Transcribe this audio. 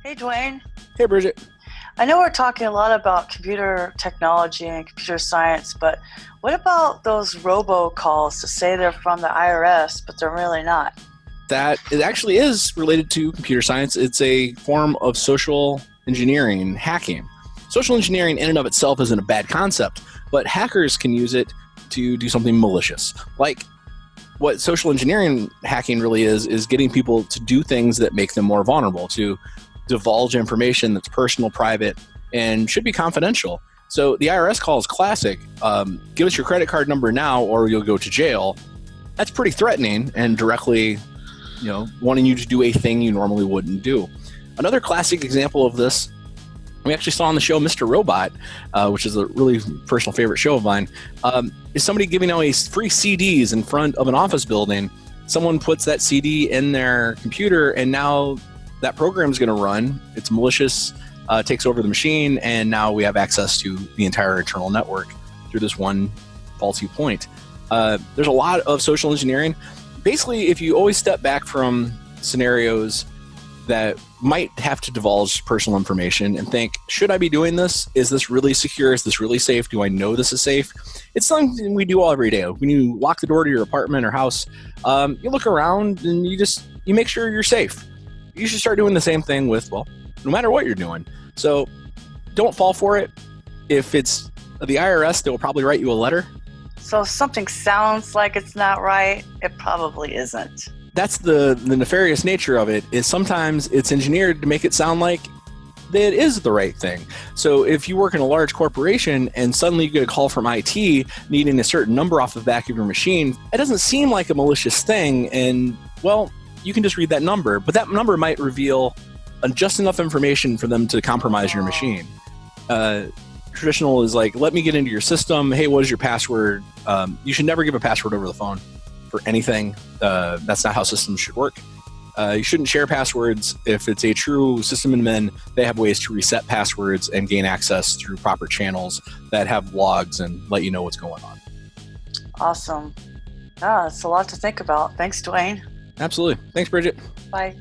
Hey, Dwayne. Hey, Bridget. I know we're talking a lot about computer technology and computer science, but what about those robo calls to say they're from the IRS, but they're really not? That it actually is related to computer science. It's a form of social engineering, hacking. Social engineering in and of itself isn't a bad concept, but hackers can use it to do something malicious. Like what social engineering hacking really is getting people to do things that make them more vulnerable, to divulge information that's personal, private, and should be confidential. So the IRS call is classic. Give us your credit card number now or you'll go to jail. That's pretty threatening and directly, wanting you to do a thing you normally wouldn't do. Another classic example of this, we actually saw on the show Mr. Robot, which is a really personal favorite show of mine, is somebody giving away free CDs in front of an office building. Someone puts that CD in their computer and now that program is going to run. It's malicious, takes over the machine, and now we have access to the entire internal network through this one faulty point. There's a lot of social engineering. Basically, if you always step back from scenarios that might have to divulge personal information and think, should I be doing this? Is this really secure? Is this really safe? Do I know this is safe? It's something we do all every day. When you lock the door to your apartment or house, you look around and you make sure you're safe. You should start doing the same thing with, no matter what you're doing. So don't fall for it. If it's the IRS, they will probably write you a letter. So if something sounds like it's not right, it probably isn't. That's the nefarious nature of it, is sometimes it's engineered to make it sound like that it is the right thing. So if you work in a large corporation and suddenly you get a call from IT needing a certain number off the back of your machine, it doesn't seem like a malicious thing, and you can just read that number, but that number might reveal just enough information for them to compromise your machine. Traditional is like, let me get into your system. Hey, what is your password? You should never give a password over the phone for anything. That's not how systems should work. You shouldn't share passwords. If it's a true system admin, they have ways to reset passwords and gain access through proper channels that have logs and let you know what's going on. Awesome. It's a lot to think about. Thanks, Dwayne. Absolutely. Thanks, Bridget. Bye.